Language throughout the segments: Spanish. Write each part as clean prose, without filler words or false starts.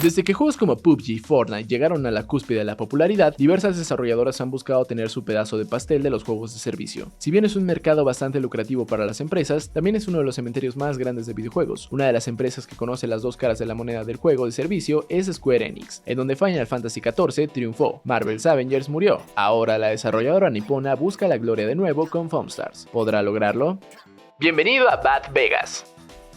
Desde que juegos como PUBG y Fortnite llegaron a la cúspide de la popularidad, diversas desarrolladoras han buscado tener su pedazo de pastel de los juegos de servicio. Si bien es un mercado bastante lucrativo para las empresas, también es uno de los cementerios más grandes de videojuegos. Una de las empresas que conoce las dos caras de la moneda del juego de servicio es Square Enix, en donde Final Fantasy XIV triunfó, Marvel's Avengers murió. Ahora la desarrolladora nipona busca la gloria de nuevo con Foamstars. ¿Podrá lograrlo? Bienvenido a Bad Vegas.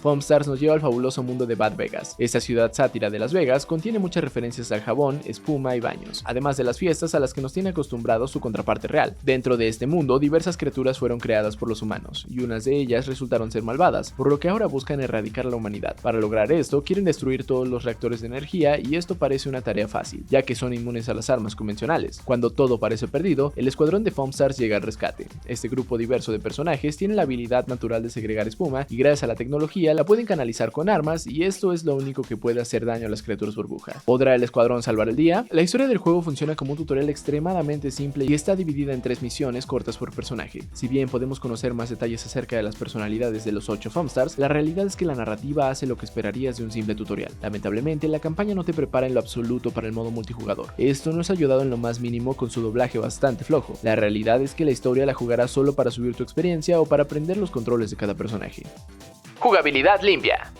Foamstars nos lleva al fabuloso mundo de Bad Vegas. Esta ciudad sátira de Las Vegas contiene muchas referencias al jabón, espuma y baños, además de las fiestas a las que nos tiene acostumbrados su contraparte real. Dentro de este mundo, diversas criaturas fueron creadas por los humanos, y unas de ellas resultaron ser malvadas, por lo que ahora buscan erradicar a la humanidad. Para lograr esto, quieren destruir todos los reactores de energía, y esto parece una tarea fácil, ya que son inmunes a las armas convencionales. Cuando todo parece perdido, el escuadrón de Foamstars llega al rescate. Este grupo diverso de personajes tiene la habilidad natural de segregar espuma, y gracias a la tecnología la pueden canalizar con armas, y esto es lo único que puede hacer daño a las criaturas burbuja. ¿Podrá el escuadrón salvar el día? La historia del juego funciona como un tutorial extremadamente simple y está dividida en 3 misiones cortas por personaje. Si bien podemos conocer más detalles acerca de las personalidades de los 8 Foamstars, la realidad es que la narrativa hace lo que esperarías de un simple tutorial. Lamentablemente, la campaña no te prepara en lo absoluto para el modo multijugador. Esto no es ayudado en lo más mínimo con su doblaje bastante flojo. La realidad es que la historia la jugarás solo para subir tu experiencia o para aprender los controles de cada personaje. Jugabilidad limpia.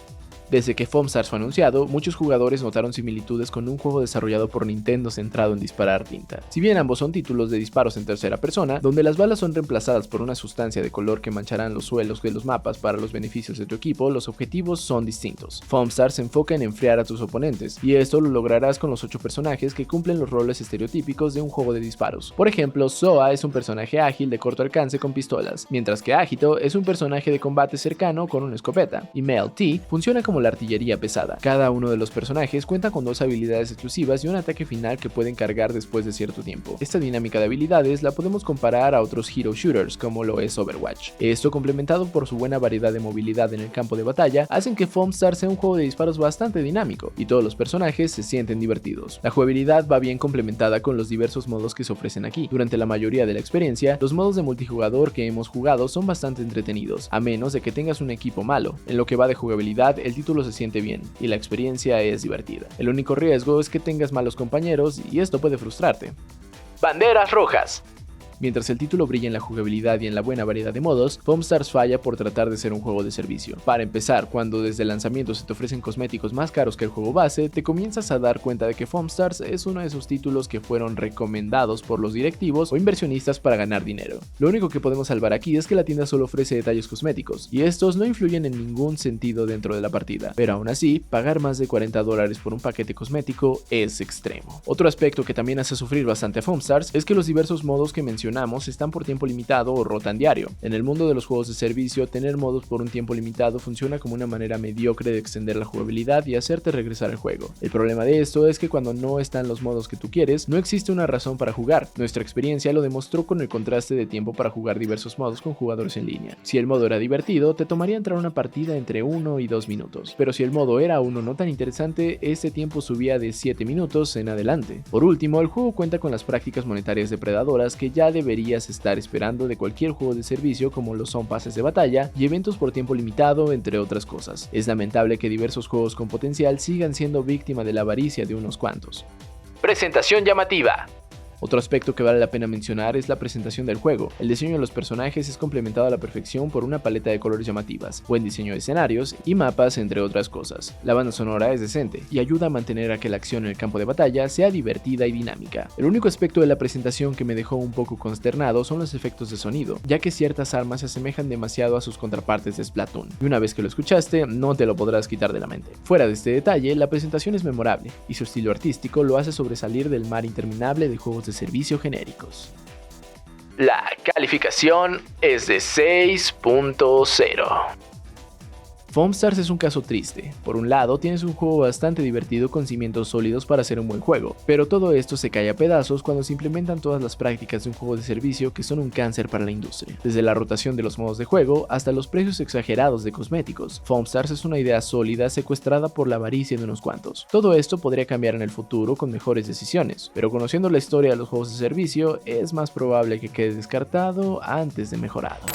Desde que Foamstars fue anunciado, muchos jugadores notaron similitudes con un juego desarrollado por Nintendo centrado en disparar tinta. Si bien ambos son títulos de disparos en tercera persona, donde las balas son reemplazadas por una sustancia de color que mancharán los suelos de los mapas para los beneficios de tu equipo, los objetivos son distintos. Foamstars se enfoca en enfriar a tus oponentes, y esto lo lograrás con los 8 personajes que cumplen los roles estereotípicos de un juego de disparos. Por ejemplo, Zoa es un personaje ágil de corto alcance con pistolas, mientras que Agito es un personaje de combate cercano con una escopeta, y Mel T funciona como la artillería pesada. Cada uno de los personajes cuenta con 2 habilidades exclusivas y un ataque final que pueden cargar después de cierto tiempo. Esta dinámica de habilidades la podemos comparar a otros hero shooters como lo es Overwatch. Esto, complementado por su buena variedad de movilidad en el campo de batalla, hacen que Foamstars sea un juego de disparos bastante dinámico y todos los personajes se sienten divertidos. La jugabilidad va bien complementada con los diversos modos que se ofrecen aquí. Durante la mayoría de la experiencia, los modos de multijugador que hemos jugado son bastante entretenidos, a menos de que tengas un equipo malo. En lo que va de jugabilidad, el título se siente bien y la experiencia es divertida. El único riesgo es que tengas malos compañeros y esto puede frustrarte. Banderas rojas. Mientras el título brilla en la jugabilidad y en la buena variedad de modos, Foamstars falla por tratar de ser un juego de servicio. Para empezar, cuando desde el lanzamiento se te ofrecen cosméticos más caros que el juego base, te comienzas a dar cuenta de que Foamstars es uno de esos títulos que fueron recomendados por los directivos o inversionistas para ganar dinero. Lo único que podemos salvar aquí es que la tienda solo ofrece detalles cosméticos, y estos no influyen en ningún sentido dentro de la partida, pero aún así, pagar más de $40 por un paquete cosmético es extremo. Otro aspecto que también hace sufrir bastante a Foamstars es que los diversos modos que mencionamos están por tiempo limitado o rotan diario. En el mundo de los juegos de servicio, tener modos por un tiempo limitado funciona como una manera mediocre de extender la jugabilidad y hacerte regresar al juego. El problema de esto es que cuando no están los modos que tú quieres, no existe una razón para jugar. Nuestra experiencia lo demostró con el contraste de tiempo para jugar diversos modos con jugadores en línea. Si el modo era divertido, te tomaría entrar a una partida entre 1 y 2 minutos, pero si el modo era uno no tan interesante, este tiempo subía de 7 minutos en adelante. Por último, el juego cuenta con las prácticas monetarias depredadoras que ya deberías estar esperando de cualquier juego de servicio, como lo son pases de batalla y eventos por tiempo limitado, entre otras cosas. Es lamentable que diversos juegos con potencial sigan siendo víctima de la avaricia de unos cuantos. Presentación llamativa. Otro aspecto que vale la pena mencionar es la presentación del juego. El diseño de los personajes es complementado a la perfección por una paleta de colores llamativas, buen diseño de escenarios y mapas, entre otras cosas. La banda sonora es decente y ayuda a mantener a que la acción en el campo de batalla sea divertida y dinámica. El único aspecto de la presentación que me dejó un poco consternado son los efectos de sonido, ya que ciertas armas se asemejan demasiado a sus contrapartes de Splatoon, y una vez que lo escuchaste, no te lo podrás quitar de la mente. Fuera de este detalle, la presentación es memorable, y su estilo artístico lo hace sobresalir del mar interminable de juegos de servicio genéricos. La calificación es de 6.0. Foamstars es un caso triste. Por un lado, tienes un juego bastante divertido con cimientos sólidos para hacer un buen juego, pero todo esto se cae a pedazos cuando se implementan todas las prácticas de un juego de servicio que son un cáncer para la industria. Desde la rotación de los modos de juego hasta los precios exagerados de cosméticos, Foamstars es una idea sólida secuestrada por la avaricia de unos cuantos. Todo esto podría cambiar en el futuro con mejores decisiones, pero conociendo la historia de los juegos de servicio, es más probable que quede descartado antes de mejorado.